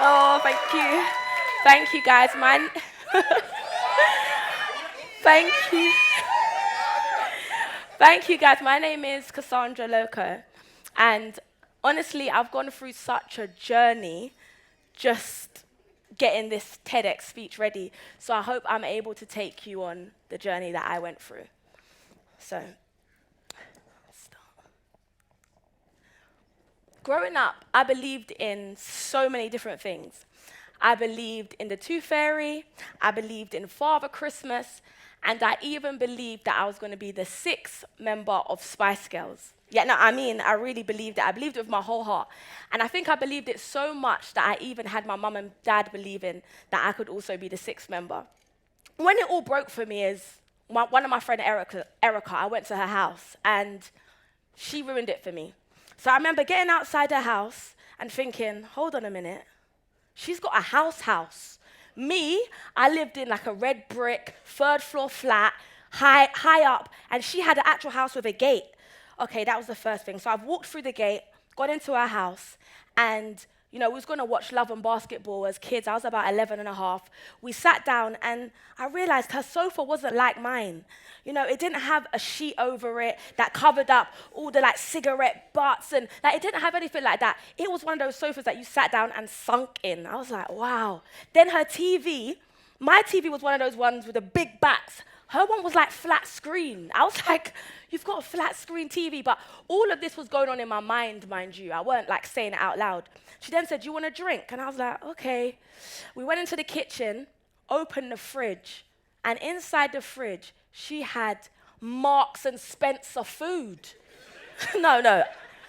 Oh, thank you. Thank you, guys. Thank you. Thank you, guys. My name is Cassandra Lokko. And honestly, I've gone through such a journey just getting this TEDx speech ready. So I hope I'm able to take you on the journey that I went through. So, let's start. Growing up, I believed in so many different things. I believed in the Tooth Fairy, I believed in Father Christmas, and I even believed that I was going to be the sixth member of Spice Girls. Yeah, no, I mean, I really believed it. I believed it with my whole heart. And I think I believed it so much that I even had my mum and dad believing that I could also be the sixth member. When it all broke for me is one of my friend Erica, I went to her house and she ruined it for me. So I remember getting outside her house and thinking, hold on a minute, she's got a house. Me, I lived in like a red brick, third floor flat, high up, and she had an actual house with a gate. Okay, that was the first thing. So I've walked through the gate, got into her house, and we was gonna watch Love and Basketball as kids. I was about 11 and a half. We sat down and I realized her sofa wasn't like mine. It didn't have a sheet over it that covered up all the like cigarette butts and it didn't have anything like that. It was one of those sofas that you sat down and sunk in. I was like, wow. Then her TV, my TV was one of those ones with the big backs. Her one was like flat screen. I was like, you've got a flat screen TV. But all of this was going on in my mind you. I weren't like saying it out loud. She then said, do you want a drink? And I was like, okay. We went into the kitchen, opened the fridge, and inside the fridge, she had Marks and Spencer food. No.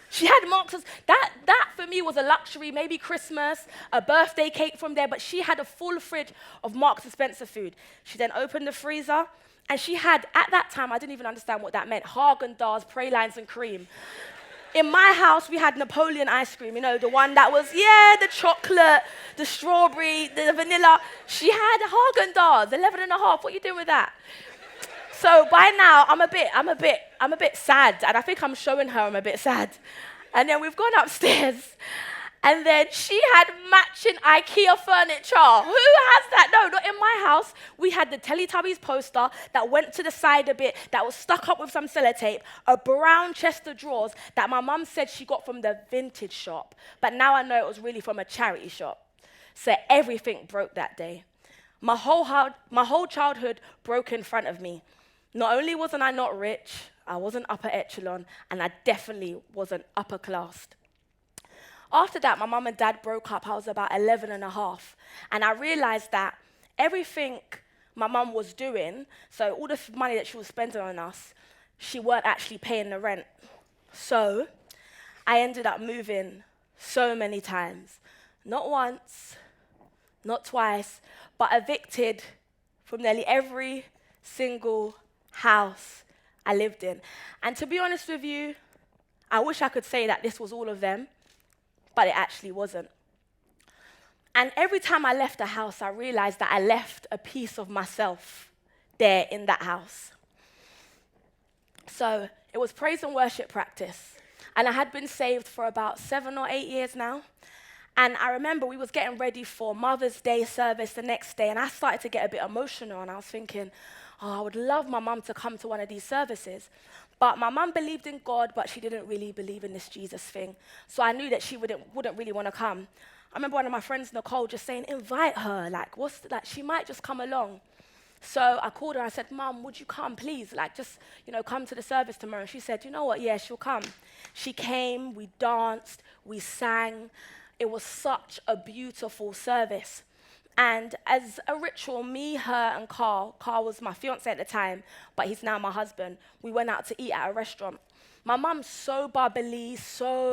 She had Marks and that for me was a luxury, maybe Christmas, a birthday cake from there, but she had a full fridge of Marks and Spencer food. She then opened the freezer, and she had, at that time, I didn't even understand what that meant, Haagen-Dazs, Pralines and cream. In my house, we had Napoleon ice cream, the one that was, the chocolate, the strawberry, the vanilla. She had Haagen-Dazs, 11 and a half. What are you doing with that? So by now, I'm a bit sad, and I think I'm showing her I'm a bit sad. And then we've gone upstairs, and then she had matching IKEA furniture. Who has that? No, not in my house. We had the Teletubbies poster that went to the side a bit, that was stuck up with some sellotape, a brown chest of drawers that my mum said she got from the vintage shop, but now I know it was really from a charity shop. So everything broke that day. My whole childhood broke in front of me. Not only wasn't I not rich, I wasn't upper echelon, and I definitely wasn't upper class. After that, my mum and dad broke up. I was about 11 and a half, and I realized that everything my mum was doing, so all the money that she was spending on us, she weren't actually paying the rent. So I ended up moving so many times. Not once, not twice, but evicted from nearly every single house I lived in. And to be honest with you, I wish I could say that this was all of them, but it actually wasn't. And every time I left a house, I realized that I left a piece of myself there in that house. So it was praise and worship practice. And I had been saved for about 7 or 8 years now. And I remember we was getting ready for Mother's Day service the next day, and I started to get a bit emotional, and I was thinking, I would love my mum to come to one of these services. But my mum believed in God, but she didn't really believe in this Jesus thing. So I knew that she wouldn't really want to come. I remember one of my friends, Nicole, just saying, invite her, she might just come along. So I called her and I said, Mum, would you come, please? Come to the service tomorrow. And she said, you know what, yeah, she'll come. She came, we danced, we sang. It was such a beautiful service. And as a ritual, me, her, and Carl was my fiancé at the time, but he's now my husband, we went out to eat at a restaurant. My mum's so bubbly, she's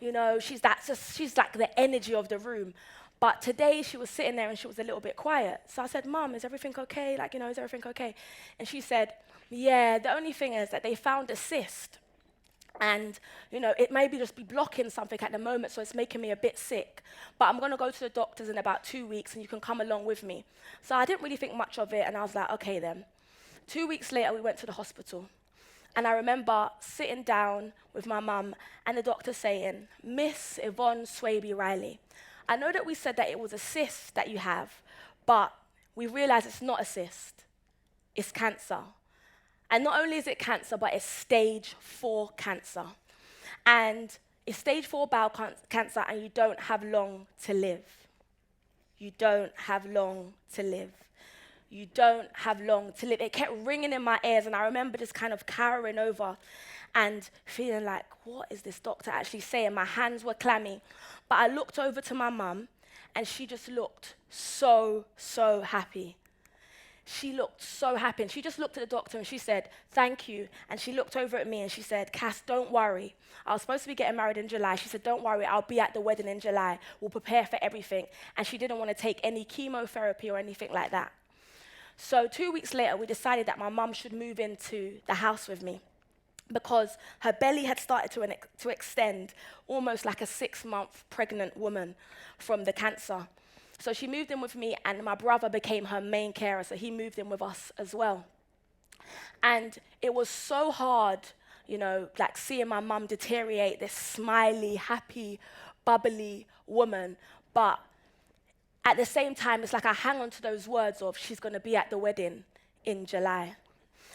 like the energy of the room. But today she was sitting there and she was a little bit quiet. So I said, Mum, is everything okay? Is everything okay? And she said, yeah, the only thing is that they found a cyst. And, it maybe just be blocking something at the moment, so it's making me a bit sick. But I'm going to go to the doctors in about 2 weeks, and you can come along with me. So I didn't really think much of it, and I was like, okay then. 2 weeks later, we went to the hospital. And I remember sitting down with my mum and the doctor saying, Miss Yvonne Swaby Riley, I know that we said that it was a cyst that you have, but we realized it's not a cyst, it's cancer. And not only is it cancer, but it's stage 4 cancer. And it's stage 4 bowel cancer, and you don't have long to live. You don't have long to live. You don't have long to live. It kept ringing in my ears, and I remember just kind of cowering over and feeling like, what is this doctor actually saying? My hands were clammy. But I looked over to my mum, and she just looked so, so happy. She looked so happy, and she just looked at the doctor and she said, thank you. And she looked over at me and she said, Cass, don't worry. I was supposed to be getting married in July. She said, don't worry, I'll be at the wedding in July. We'll prepare for everything. And she didn't want to take any chemotherapy or anything like that. So 2 weeks later, we decided that my mum should move into the house with me because her belly had started to extend, almost like a 6-month pregnant woman from the cancer. So she moved in with me, and my brother became her main carer, so he moved in with us as well. And it was so hard, like seeing my mum deteriorate, this smiley, happy, bubbly woman. But at the same time, it's like I hang on to those words of she's going to be at the wedding in July.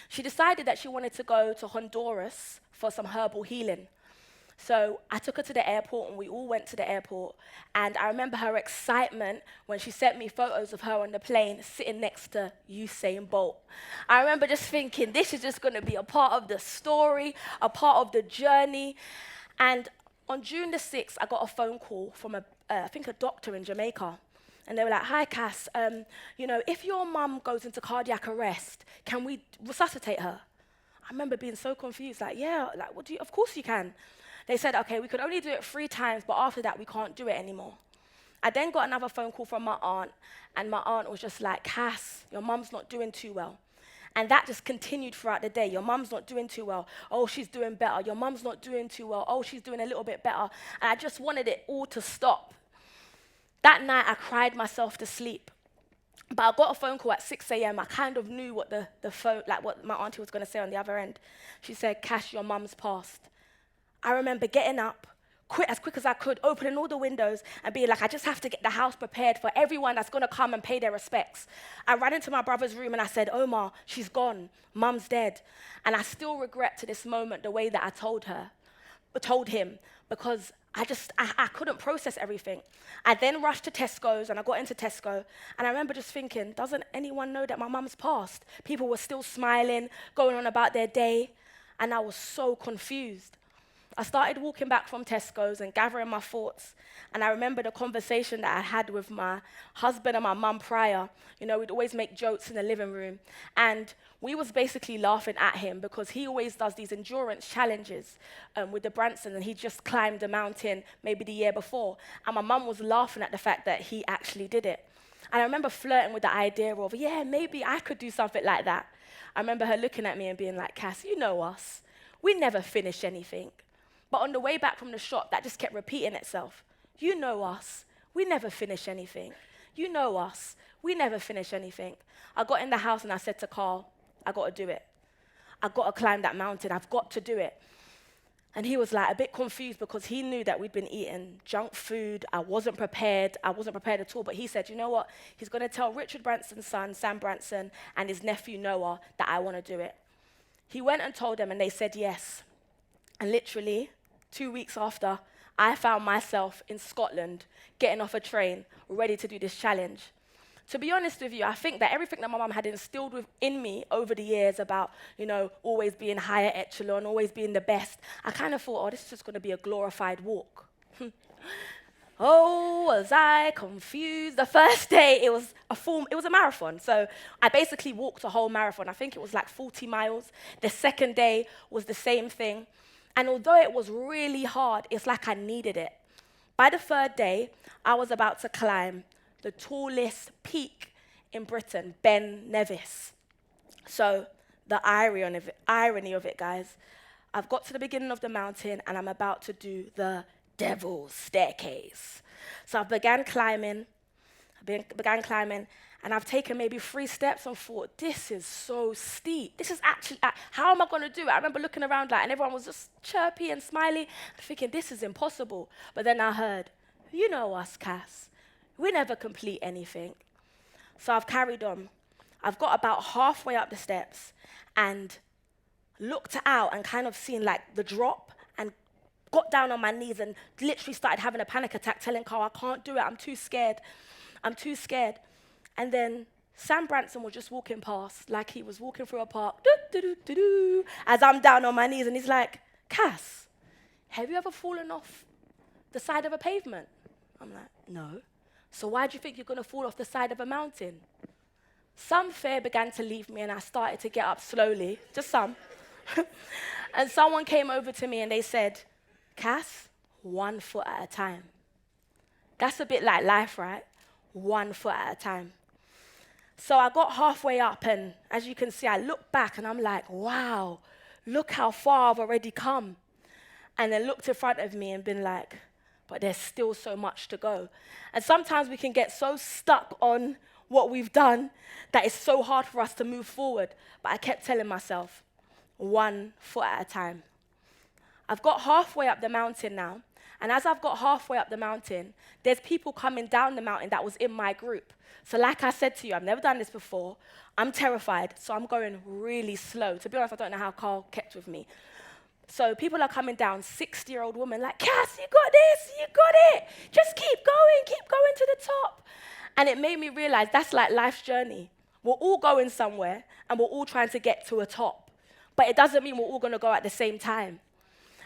She decided that she wanted to go to Honduras for some herbal healing. So I took her to the airport, and we all went to the airport. And I remember her excitement when she sent me photos of her on the plane sitting next to Usain Bolt. I remember just thinking, this is just going to be a part of the story, a part of the journey. And on June the 6th, I got a phone call from I think a doctor in Jamaica. And they were like, hi, Cass, if your mum goes into cardiac arrest, can we resuscitate her? I remember being so confused, like, yeah, like, of course you can. They said, okay, we could only do it 3 times, but after that, we can't do it anymore. I then got another phone call from my aunt, and my aunt was just like, Cass, your mum's not doing too well. And that just continued throughout the day. Your mum's not doing too well. Oh, she's doing better. Your mum's not doing too well. Oh, she's doing a little bit better. And I just wanted it all to stop. That night, I cried myself to sleep. But I got a phone call at 6 a.m. I kind of knew what the phone, like what my auntie was going to say on the other end. She said, Cass, your mum's passed. I remember getting up, as quick as I could, opening all the windows and being like, I just have to get the house prepared for everyone that's going to come and pay their respects. I ran into my brother's room and I said, Omar, she's gone. Mum's dead. And I still regret to this moment the way that I told him, because I couldn't process everything. I then rushed to Tesco's, and I got into Tesco, and I remember just thinking, doesn't anyone know that my mum's passed? People were still smiling, going on about their day, and I was so confused. I started walking back from Tesco's and gathering my thoughts, and I remember the conversation that I had with my husband and my mum prior. We'd always make jokes in the living room, and we was basically laughing at him because he always does these endurance challenges with the Bransons, and he just climbed a mountain maybe the year before, and my mum was laughing at the fact that he actually did it. And I remember flirting with the idea of, yeah, maybe I could do something like that. I remember her looking at me and being like, Cass, you know us. We never finish anything. But on the way back from the shop, that just kept repeating itself. You know us. We never finish anything. You know us. We never finish anything. I got in the house and I said to Carl, I got to do it. I got to climb that mountain. I've got to do it. And he was like a bit confused because he knew that we'd been eating junk food. I wasn't prepared. I wasn't prepared at all. But he said, you know what? He's going to tell Richard Branson's son, Sam Branson, and his nephew Noah that I want to do it. He went and told them, and they said yes. And literally, 2 weeks after, I found myself in Scotland, getting off a train, ready to do this challenge. To be honest with you, I think that everything that my mum had instilled in me over the years about, always being higher echelon, always being the best, I kind of thought, this is just going to be a glorified walk. Oh, was I confused. The first day, it was a marathon. So I basically walked a whole marathon. I think it was like 40 miles. The second day was the same thing. And although it was really hard, it's like I needed it. By the 3rd day, I was about to climb the tallest peak in Britain, Ben Nevis. So the irony of it, guys, I've got to the beginning of the mountain and I'm about to do the devil's staircase. So I began climbing, and I've taken maybe 3 steps and thought, this is so steep. This is actually, how am I going to do it? I remember looking around and everyone was just chirpy and smiley, thinking, this is impossible. But then I heard, You know us, Cass. We never complete anything. So I've carried on. I've got about halfway up the steps and looked out and kind of seen like the drop and got down on my knees and literally started having a panic attack, telling Carl, I can't do it, I'm too scared. I'm too scared. And then Sam Branson was just walking past, like he was walking through a park, as I'm down on my knees, and he's like, Cass, have you ever fallen off the side of a pavement? I'm like, no. So why do you think you're going to fall off the side of a mountain? Some fear began to leave me, and I started to get up slowly, just some. And someone came over to me, and they said, Cass, 1 foot at a time. That's a bit like life, right? 1 foot at a time. So I got halfway up, and as you can see, I looked back, and I'm like, wow, look how far I've already come. And then looked in front of me and been like, but there's still so much to go. And sometimes we can get so stuck on what we've done that it's so hard for us to move forward. But I kept telling myself, 1 foot at a time. I've got halfway up the mountain now. And as I've got halfway up the mountain, there's people coming down the mountain that was in my group. So like I said to you, I've never done this before. I'm terrified, so I'm going really slow. To be honest, I don't know how Carl kept with me. So people are coming down, 60-year-old woman, like, Cass, you got this, you got it. Just keep going to the top. And it made me realize that's like life's journey. We're all going somewhere, and we're all trying to get to a top. But it doesn't mean we're all going to go at the same time.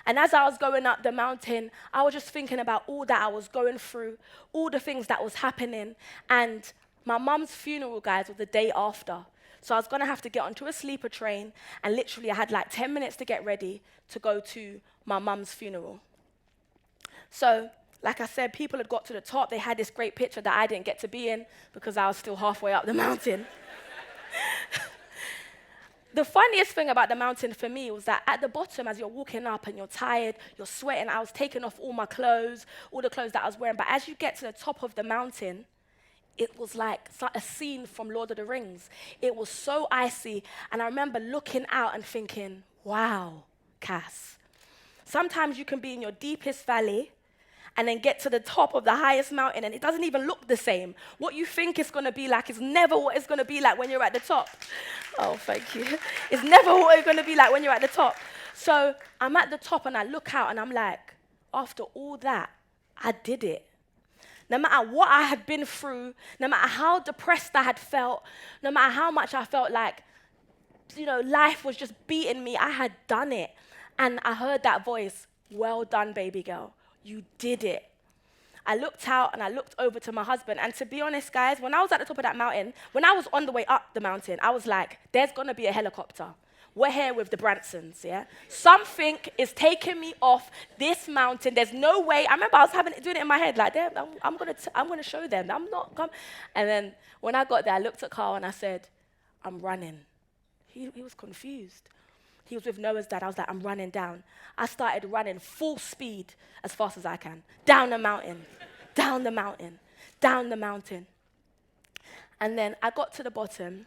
And as I was going up the mountain, I was just thinking about all that I was going through, all the things that was happening. And my mum's funeral, guys, was the day after. So I was going to have to get onto a sleeper train, and literally I had like 10 minutes to get ready to go to my mum's funeral. So, like I said, people had got to the top. They had this great picture that I didn't get to be in because I was still halfway up the mountain. The funniest thing about the mountain for me was that at the bottom, as you're walking up and you're tired, you're sweating, I was taking off all my clothes, all the clothes that I was wearing. But as you get to the top of the mountain, it was like a scene from Lord of the Rings. It was so icy. And I remember looking out and thinking, wow, Cass. Sometimes you can be in your deepest valley and then get to the top of the highest mountain, and it doesn't even look the same. What you think it's going to be like is never what it's going to be like when you're at the top. Oh, thank you. It's never what it's going to be like when you're at the top. So I'm at the top, and I look out, and I'm like, after all that, I did it. No matter what I had been through, no matter how depressed I had felt, no matter how much I felt like, life was just beating me, I had done it. And I heard that voice, well done, baby girl. You did it. I looked out and I looked over to my husband. And to be honest, guys, when I was at the top of that mountain, when I was on the way up the mountain, I was like, there's going to be a helicopter. We're here with the Bransons, yeah? Something is taking me off this mountain. There's no way. I remember I was doing it in my head, like, I'm going to show them. I'm not coming. And then when I got there, I looked at Carl and I said, I'm running. He was confused. He was with Noah's dad. I was like, I'm running down. I started running full speed as fast as I can. Down the mountain, down the mountain, down the mountain. And then I got to the bottom,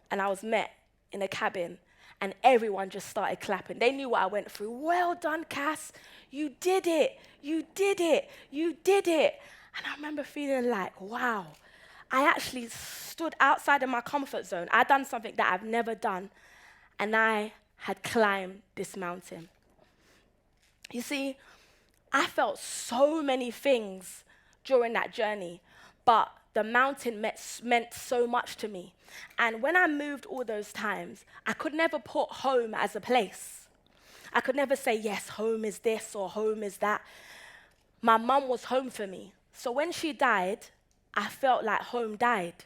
and I was met in a cabin, and everyone just started clapping. They knew what I went through. Well done, Cass. You did it. You did it. You did it. And I remember feeling like, wow, I actually stood outside of my comfort zone. I'd done something that I've never done, and I had climbed this mountain. You see, I felt so many things during that journey, but the mountain meant so much to me. And when I moved all those times, I could never put home as a place. I could never say, yes, home is this or home is that. My mum was home for me. So when she died, I felt like home died.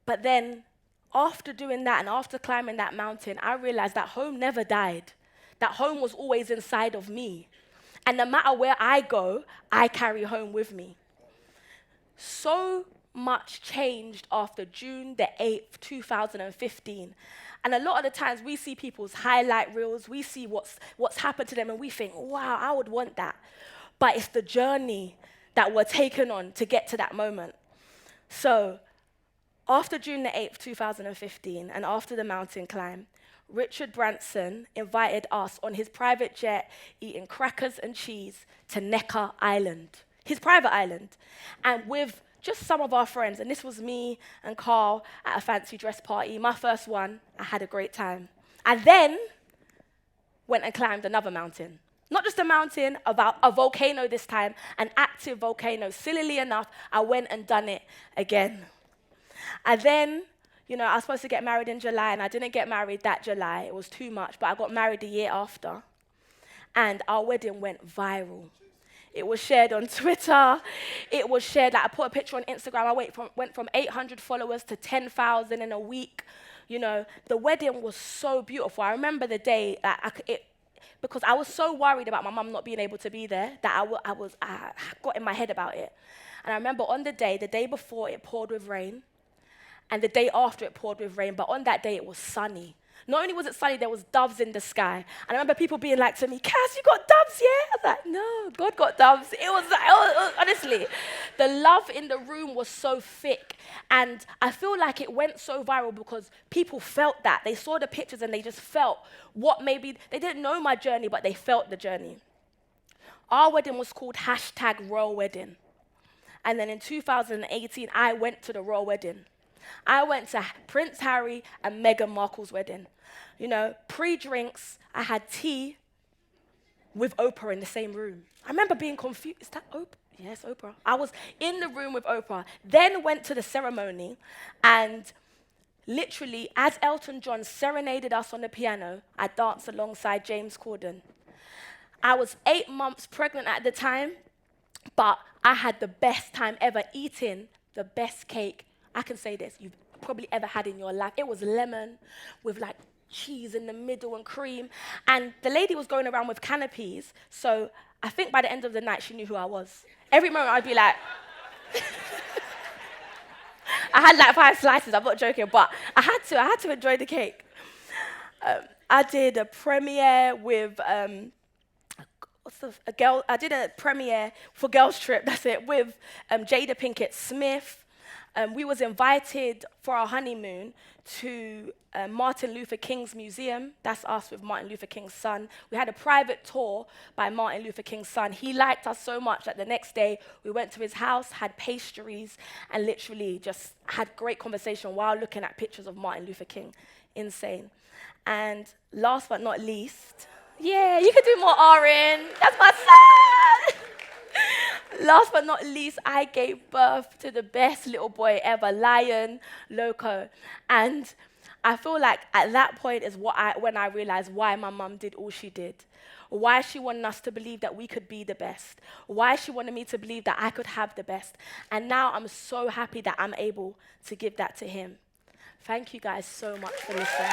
But then after doing that and after climbing that mountain, I realized that home never died. That home was always inside of me. And no matter where I go, I carry home with me. So much changed after June the 8th, 2015. And a lot of the times we see people's highlight reels, we see what's happened to them, and we think, wow, I would want that. But it's the journey that we're taken on to get to that moment. So after June the 8th, 2015, and after the mountain climb, Richard Branson invited us on his private jet, eating crackers and cheese, to Necker Island. his private island. And with just some of our friends, and this was me and Carl at a fancy dress party, my first one. I had a great time. I then went and climbed another mountain. Not just a mountain, a volcano this time, an active volcano. Sillily enough, I went and done it again. And then, I was supposed to get married in July, and I didn't get married that July. It was too much, but I got married the year after. And our wedding went viral. It was shared on Twitter. It was shared, I put a picture on Instagram. I went from 800 followers to 10,000 in a week. The wedding was so beautiful. I remember the day, because I was so worried about my mum not being able to be there, that I got in my head about it. And I remember on the day before, it poured with rain, and the day after it poured with rain, but on that day it was sunny. Not only was it sunny, there was doves in the sky. And I remember people being like to me, Cass, you got doves, yeah? I was like, no, God got doves. It was like, honestly, the love in the room was so thick. And I feel like it went so viral because people felt that. They saw the pictures and they just felt what maybe, they didn't know my journey, but they felt the journey. Our wedding was called #RoyalWedding. And then in 2018, I went to the royal wedding. I went to Prince Harry and Meghan Markle's wedding. Pre-drinks, I had tea with Oprah in the same room. I remember being confused. Is that Oprah? Yes, Oprah. I was in the room with Oprah, then went to the ceremony, and literally, as Elton John serenaded us on the piano, I danced alongside James Corden. I was 8 months pregnant at the time, but I had the best time ever eating the best cake, I can say this, you've probably ever had in your life. It was lemon with like cheese in the middle and cream. And the lady was going around with canapes, so I think by the end of the night, she knew who I was. Every moment I'd be like, I had like 5 slices, I'm not joking, but I had to enjoy the cake. I did a premiere with, I did a premiere for Girls Trip, that's it, with Jada Pinkett Smith. We was invited for our honeymoon to Martin Luther King's museum. That's us with Martin Luther King's son. We had a private tour by Martin Luther King's son. He liked us so much that the next day we went to his house, had pastries, and literally just had great conversation while looking at pictures of Martin Luther King. Insane. And last but not least, yeah, you could do more Orin. That's my son. Last but not least, I gave birth to the best little boy ever, Lion, Lokko. And I feel like at that point is when I realized why my mum did all she did. Why she wanted us to believe that we could be the best. Why she wanted me to believe that I could have the best. And now I'm so happy that I'm able to give that to him. Thank you guys so much for listening.